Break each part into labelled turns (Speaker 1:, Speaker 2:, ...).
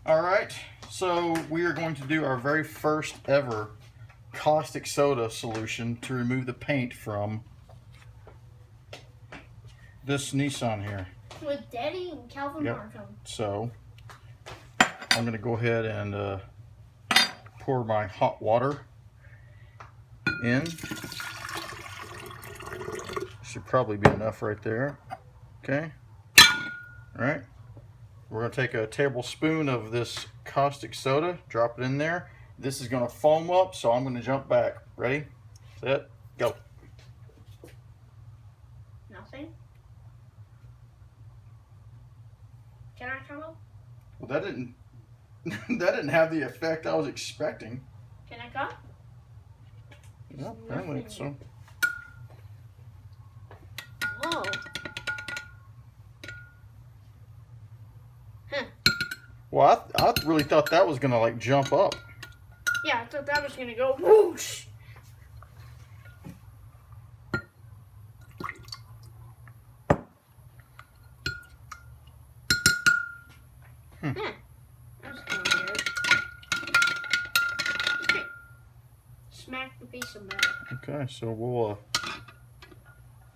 Speaker 1: All right, so we are going to do our very first ever caustic soda solution to remove the paint from this Nissan here.
Speaker 2: With Daddy and Calvin Markham.
Speaker 1: So I'm going to go ahead and pour my hot water in. Should probably be enough right there. Okay. All right. We're going to take a tablespoon of this caustic soda, drop it in there. This is going to foam up, so I'm going to jump back. Ready, set, go.
Speaker 2: Nothing? Can I come up?
Speaker 1: Well, that didn't have the effect I was expecting.
Speaker 2: Can I come?
Speaker 1: No, apparently so.
Speaker 2: Whoa.
Speaker 1: Well, I really thought that was gonna like jump up.
Speaker 2: Yeah, I thought that was gonna go whoosh. That's kind of weird. Okay. Smack the piece of metal.
Speaker 1: Okay, so we'll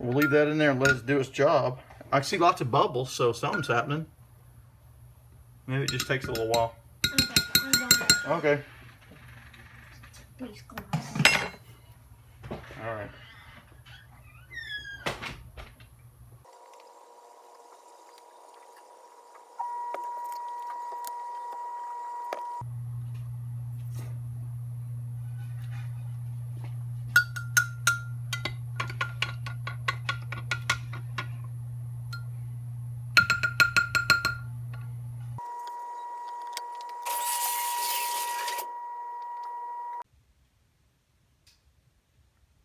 Speaker 1: leave that in there and let it do its job. I see lots of bubbles, so something's happening. Maybe it just takes a little while.
Speaker 2: I'm going back.
Speaker 1: Okay.
Speaker 2: Please, glass.
Speaker 1: All right.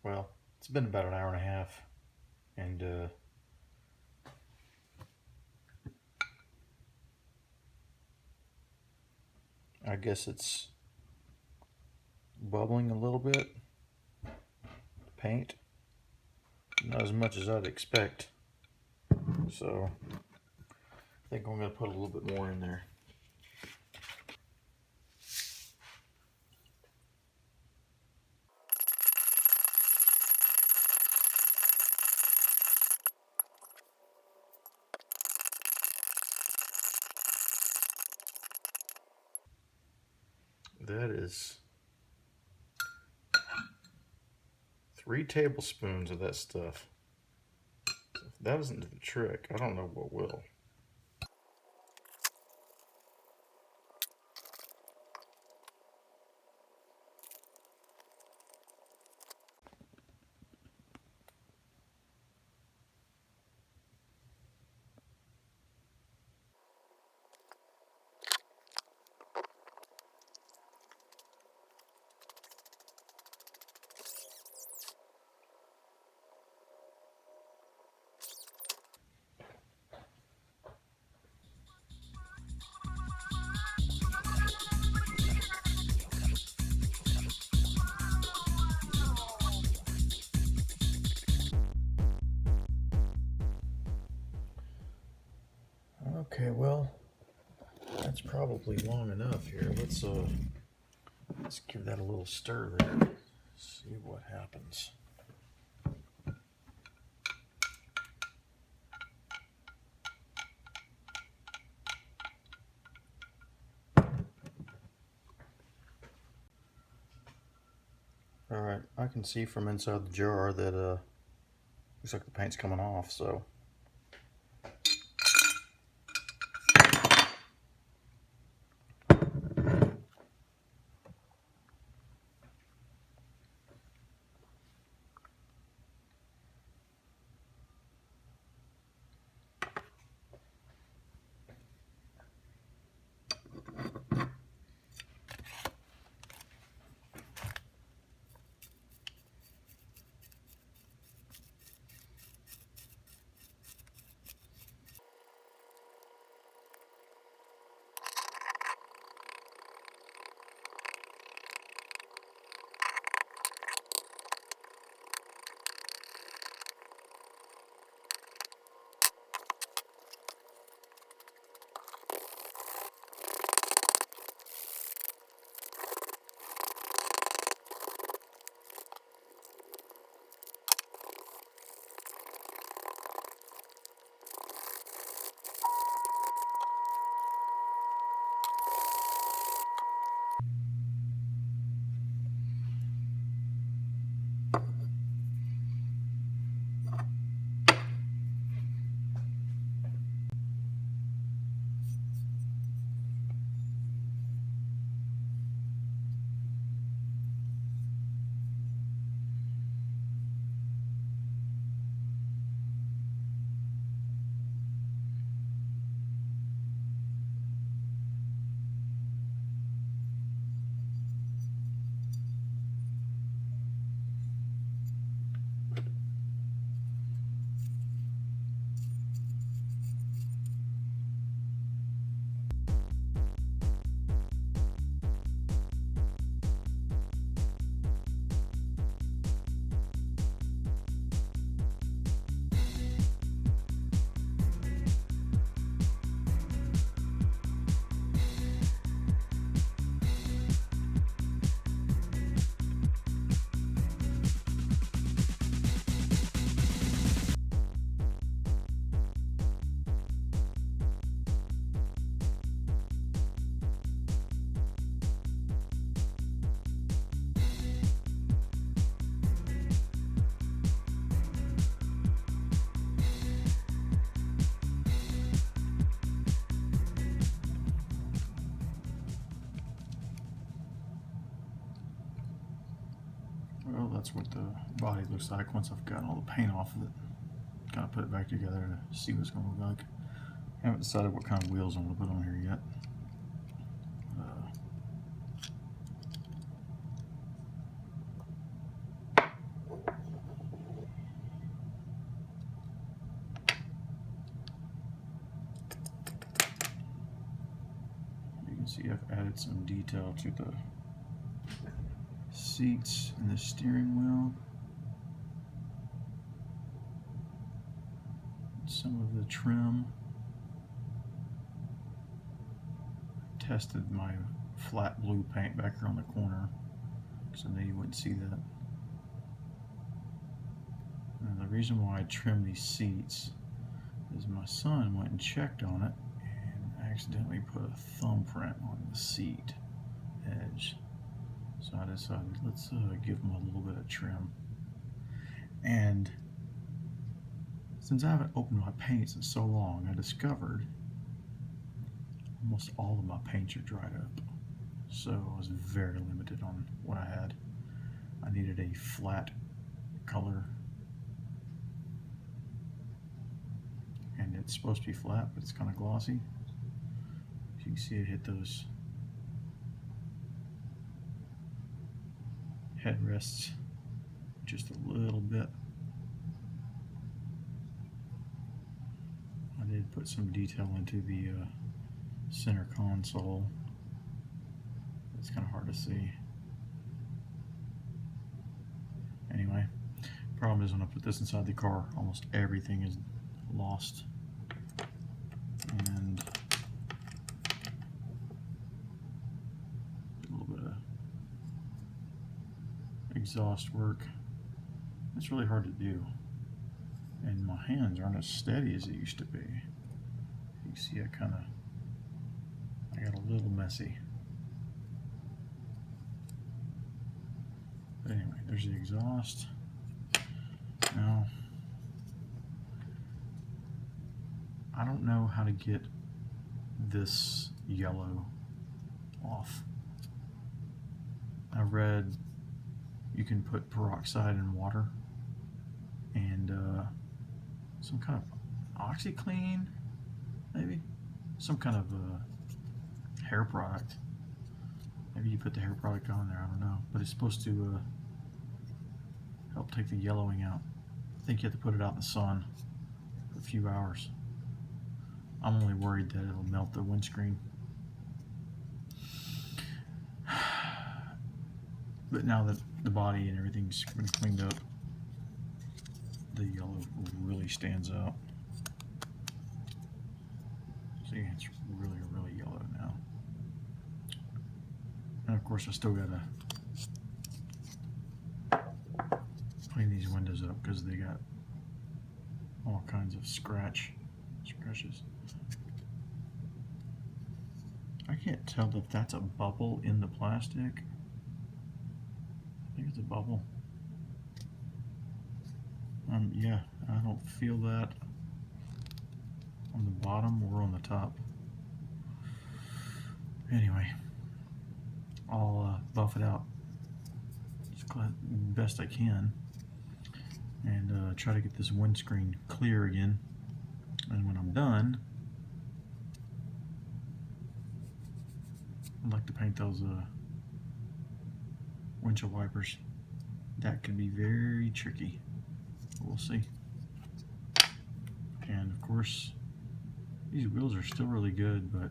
Speaker 1: Well, it's been about an hour and a half, and I guess it's bubbling a little bit. Paint, not as much as I'd expect, so I think I'm going to put a little bit more in there. That is 3 tablespoons of that stuff. If that doesn't do the trick, I don't know what will. Okay, well, that's probably long enough here. Let's give that a little stir there. See what happens. All right, I can see from inside the jar that looks like the paint's coming off, so So that's what the body looks like once I've gotten all the paint off of it. Kind of put it back together to see what it's going to look like. I haven't decided what kind of wheels I'm going to put on here yet. You can see I've added some detail to the seats and the steering wheel. Some of the trim. Tested my flat blue paint back here on the corner, so then you wouldn't see that. And the reason why I trimmed these seats is my son went and checked on it and accidentally put a thumbprint on the seat edge. So I decided let's give him a little bit of trim. And since I haven't opened my paints in so long, I discovered almost all of my paints are dried up. So I was very limited on what I had. I needed a flat color. And it's supposed to be flat, but it's kind of glossy. You can see it hit those headrests just a little bit. I did put some detail into the center console. It's kind of hard to see. Anyway, problem is when I put this inside the car, almost everything is lost. And a little bit of exhaust work. It's really hard to do. And my hands aren't as steady as they used to be. You see I got a little messy. But anyway, there's the exhaust. Now, I don't know how to get this yellow off. I read you can put peroxide in water and some kind of OxyClean, maybe? Some kind of hair product. Maybe you put the hair product on there, I don't know. But it's supposed to help take the yellowing out. I think you have to put it out in the sun for a few hours. I'm only worried that it'll melt the windscreen. But now that the body and everything's been cleaned up, the yellow really stands out. See, it's really, really yellow now. And of course I still gotta clean these windows up because they got all kinds of scratches. I can't tell if that's a bubble in the plastic. I think it's a bubble. Yeah, I don't feel that on the bottom or on the top. Anyway, I'll buff it out as best I can and try to get this windscreen clear again. And when I'm done, I'd like to paint those windshield wipers. That can be very tricky. We'll see. And of course, these wheels are still really good, but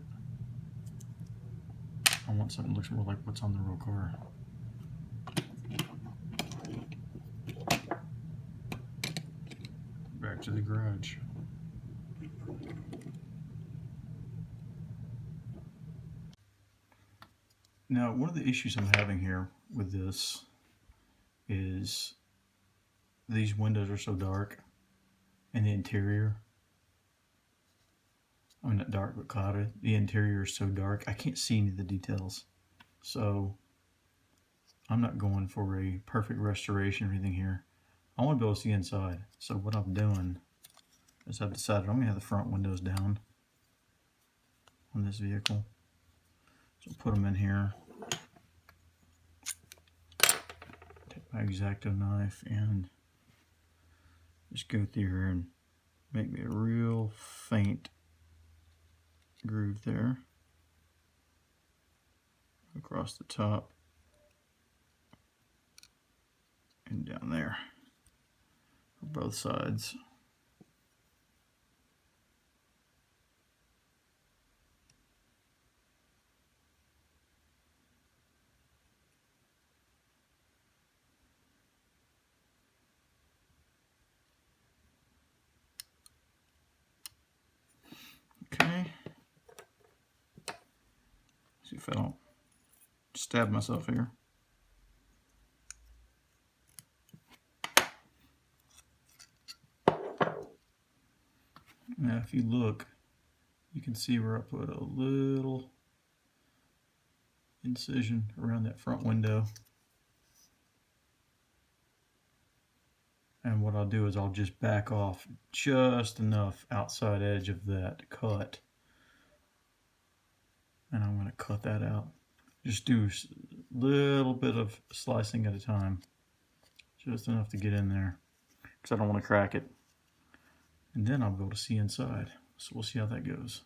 Speaker 1: I want something that looks more like what's on the real car. Back to the garage. Now, one of the issues I'm having here with this is these windows are so dark, and the interior, I mean not dark but clouded, the interior is so dark I can't see any of the details. So I'm not going for a perfect restoration or anything here. I want to be able to see inside. So what I'm doing is I've decided I'm going to have the front windows down on this vehicle. So put them in here. Take my X-Acto knife and just go through here and make me a real faint groove there across the top and down there for both sides. Okay. See if I don't stab myself here. Now if you look, you can see where I put a little incision around that front window. And what I'll do is I'll just back off just enough outside edge of that cut. And I'm going to cut that out. Just do a little bit of slicing at a time. Just enough to get in there, because I don't want to crack it. And then I'll be able to see inside. So we'll see how that goes.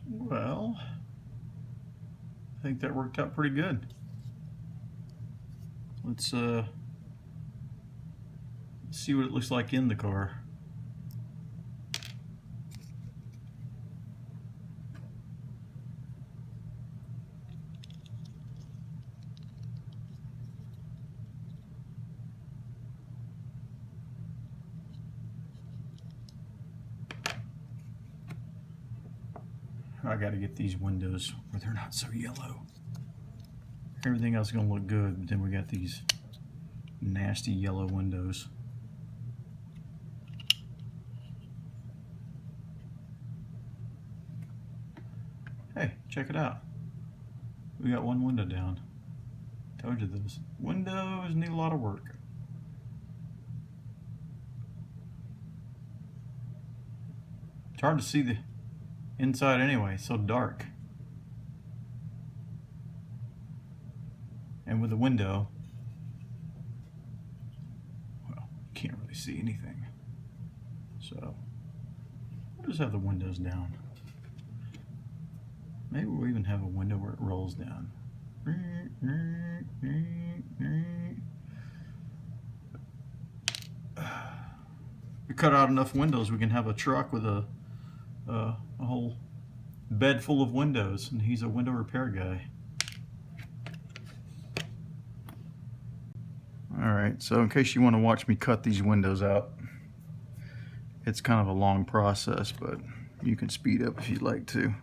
Speaker 1: Well, I think that worked out pretty good. Let's see what it looks like in the car. I got to get these windows where they're not so yellow. Everything else is going to look good, but then we got these nasty yellow windows. Hey, check it out. We got one window down. Told you those windows need a lot of work. It's hard to see the inside anyway, it's so dark. And with the window, well, you can't really see anything. So, we'll just have the windows down. Maybe we'll even have a window where it rolls down. We cut out enough windows, we can have a truck with a whole bed full of windows, and he's a window repair guy. Alright, so in case you want to watch me cut these windows out, it's kind of a long process, but you can speed up if you'd like to.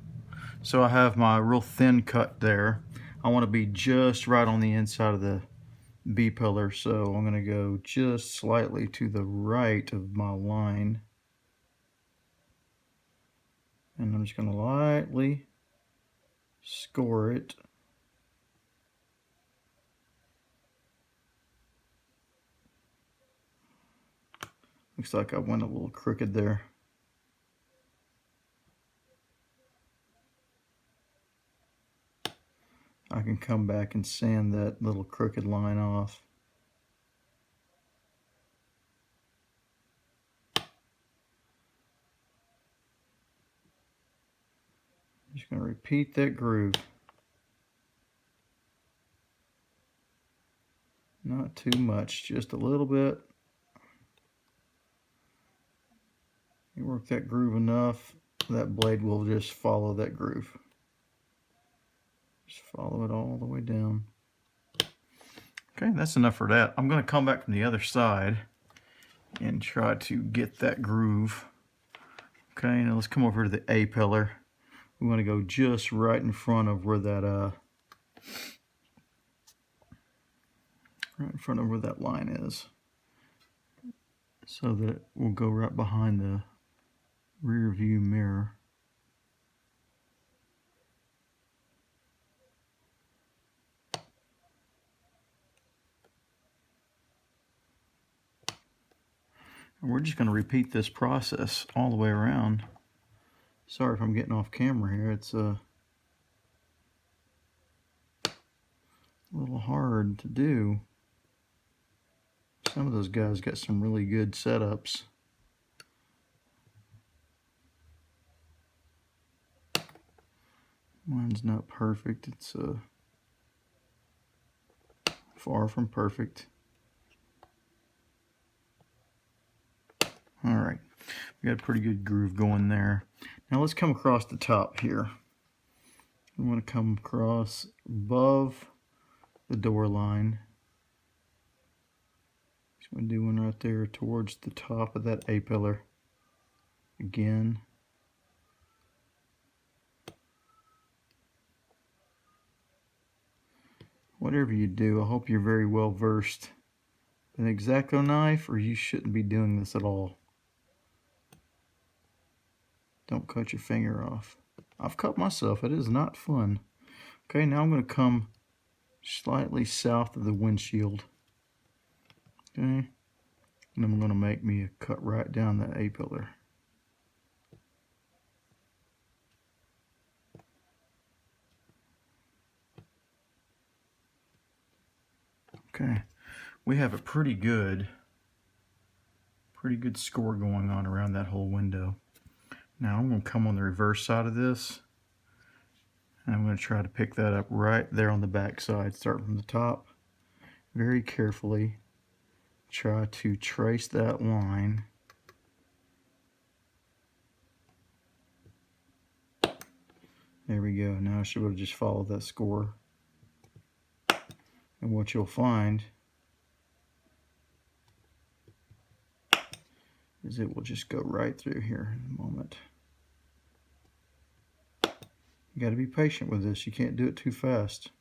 Speaker 1: So I have my real thin cut there. I want to be just right on the inside of the B-pillar, so I'm going to go just slightly to the right of my line. And I'm just going to lightly score it. Looks like I went a little crooked there. I can come back and sand that little crooked line off. I'm just going to repeat that groove. Not too much, just a little bit. You work that groove enough, that blade will just follow that groove. Just follow it all the way down. Okay, that's enough for that. I'm going to come back from the other side and try to get that groove. Okay, now let's come over to the A pillar. We want to go just right in front of where that line is, so that it will go right behind the rear view mirror. And we're just going to repeat this process all the way around. Sorry if I'm getting off camera here. It's hard to do. Some of those guys got some really good setups. Mine's not perfect. It's far from perfect. All right, we got a pretty good groove going there. Now let's come across the top here. We want to come across above the door line. Just going to do one right there towards the top of that A-pillar. Again. Whatever you do, I hope you're very well versed with an X-Acto knife, or you shouldn't be doing this at all. Don't cut your finger off. I've cut myself. It is not fun. Okay, now I'm going to come slightly south of the windshield. Okay, and I'm going to make me a cut right down that A-pillar. Okay, we have a pretty good score going on around that whole window. Now I'm going to come on the reverse side of this, and I'm going to try to pick that up right there on the back side. Start from the top, very carefully. Try to trace that line. There we go. Now I should be able to just follow that score. And what you'll find is it will just go right through here in a moment. You got to be patient with this. You can't do it too fast.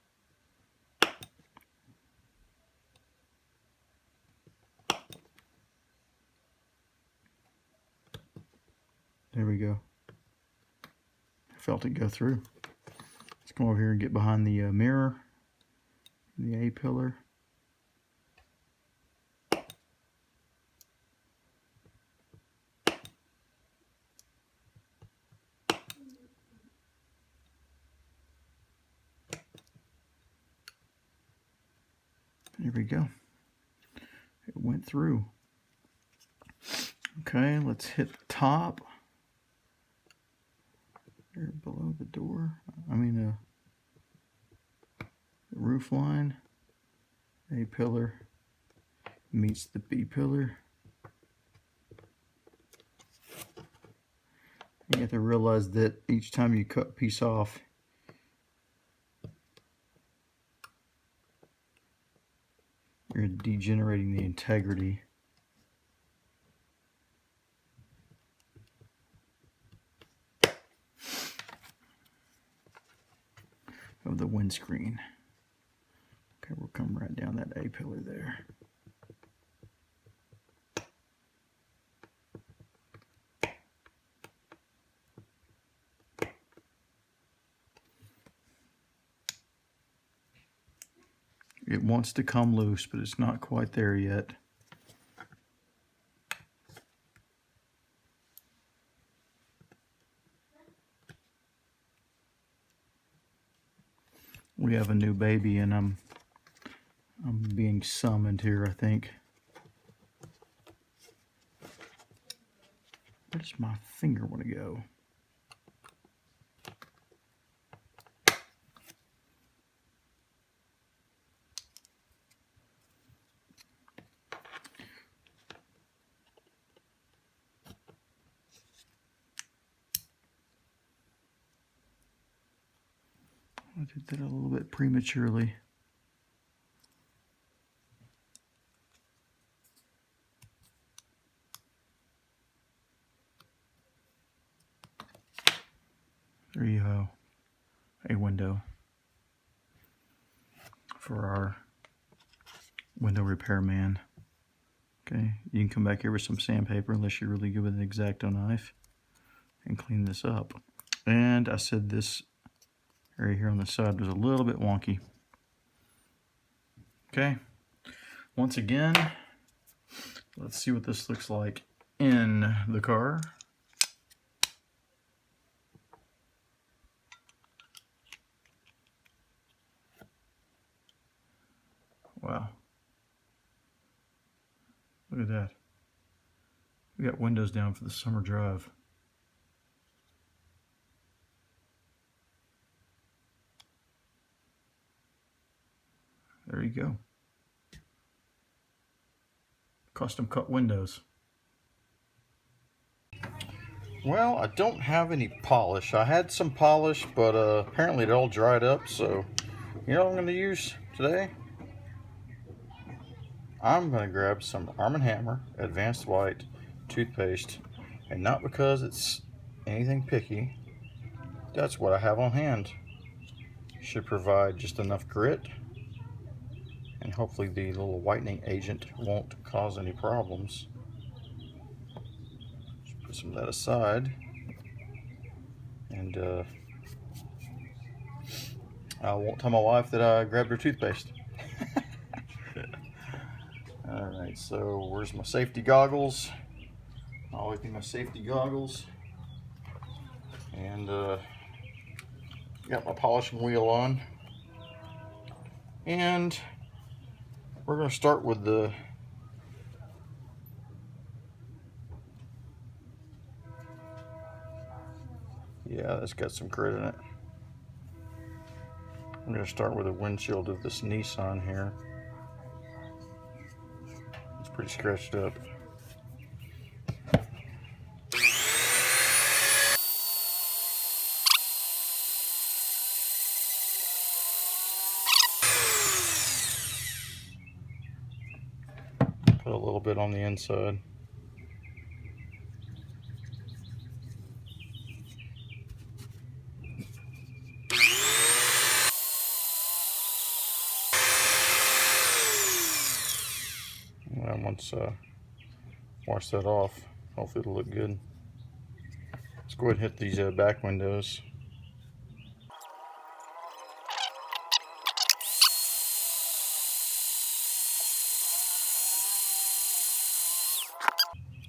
Speaker 1: There we go. I felt it go through. Let's come over here and get behind the mirror, the A-pillar. There we go. It went through. Okay, let's hit the top. There below the door. The roof line. A-pillar meets the B-pillar. You have to realize that each time you cut a piece off, you're degenerating the integrity of the windscreen. Okay, we'll come right down that A-pillar there. It wants to come loose, but it's not quite there yet. We have a new baby, and I'm being summoned here, I think. Where does my finger want to go? I did that a little bit prematurely. There you go, a window for our window repairman. Okay, you can come back here with some sandpaper unless you're really good with an X-Acto knife and clean this up. And I said this area here on the side was a little bit wonky. Okay, once again, let's see what this looks like in the car. Wow. Look at that. We got windows down for the summer drive. There you go. Custom cut windows. Well, I don't have any polish. I had some polish, but apparently it all dried up. So, you know what I'm going to use today? I'm going to grab some Arm & Hammer Advanced White toothpaste. And not because it's anything picky. That's what I have on hand. Should provide just enough grit. And hopefully the little whitening agent won't cause any problems. Just put some of that aside. And I won't tell my wife that I grabbed her toothpaste. Alright, so where's my safety goggles? I always need my safety goggles. And got my polishing wheel on. And we're going to start with the that's got some grit in it. I'm going to start with the windshield of this Nissan here. It's pretty scratched up. Put a little bit on the inside. And once wash that off, hopefully it'll look good. Let's go ahead and hit these back windows.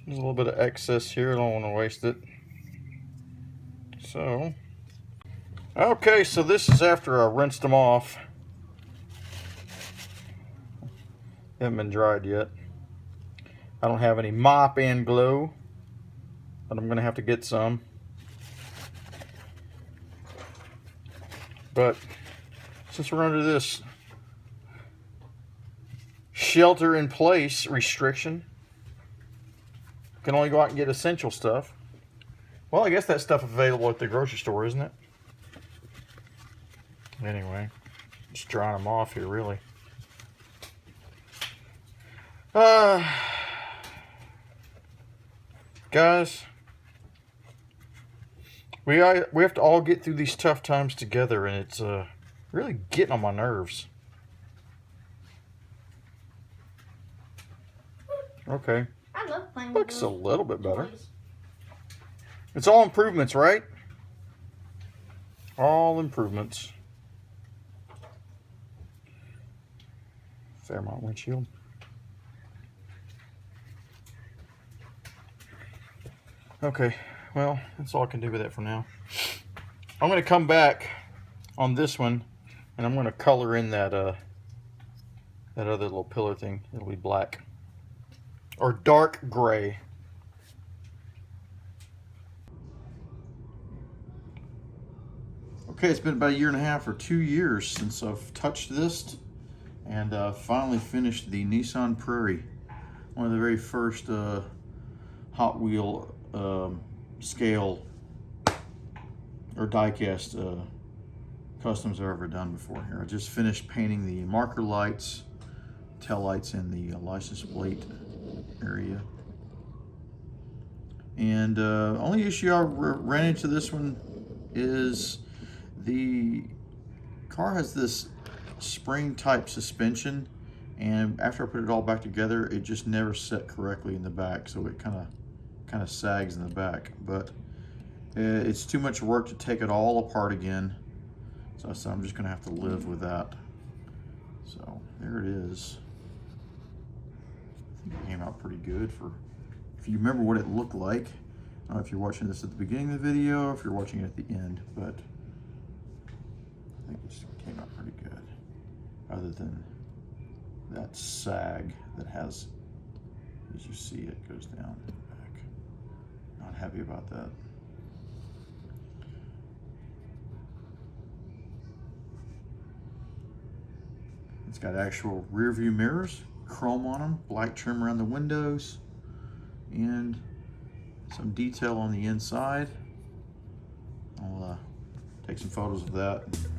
Speaker 1: There's a little bit of excess here, I don't want to waste it. So, okay, so this is after I rinsed them off. They haven't been dried yet. I don't have any mop and glue, but I'm going to have to get some. But since we're under this shelter in place restriction, can only go out and get essential stuff. Well, I guess that stuff is available at the grocery store, isn't it? Anyway, just drying them off here, really. Guys, we have to all get through these tough times together, and it's really getting on my nerves. Okay.
Speaker 2: I love playing with
Speaker 1: Looks a
Speaker 2: those
Speaker 1: little bit better.
Speaker 2: toys.
Speaker 1: It's all improvements, right? All improvements. Fairmont windshield. Okay, well, that's all I can do with that for now. I'm going to come back on this one, and I'm going to color in that that other little pillar thing. It'll be black or dark gray. Okay, it's been about 1.5 or 2 years since I've touched this, and finally finished the Nissan Prairie, one of the very first Hot Wheel scale or die-cast customs I've ever done before here. I just finished painting the marker lights, tail lights, and the license plate area. And only issue I ran into this one is the car has this spring type suspension, and after I put it all back together, it just never set correctly in the back, so it kind of sags in the back. But it's too much work to take it all apart again, so I said I'm just gonna have to live with that. So there it is. I think it came out pretty good for, if you remember what it looked like. I don't know if you're watching this at the beginning of the video or if you're watching it at the end, but I think it just came out pretty good, other than that sag that has, as you see, it goes down back. Not happy about that. It's got actual rear view mirrors, chrome on them, black trim around the windows, and some detail on the inside. I'll take some photos of that and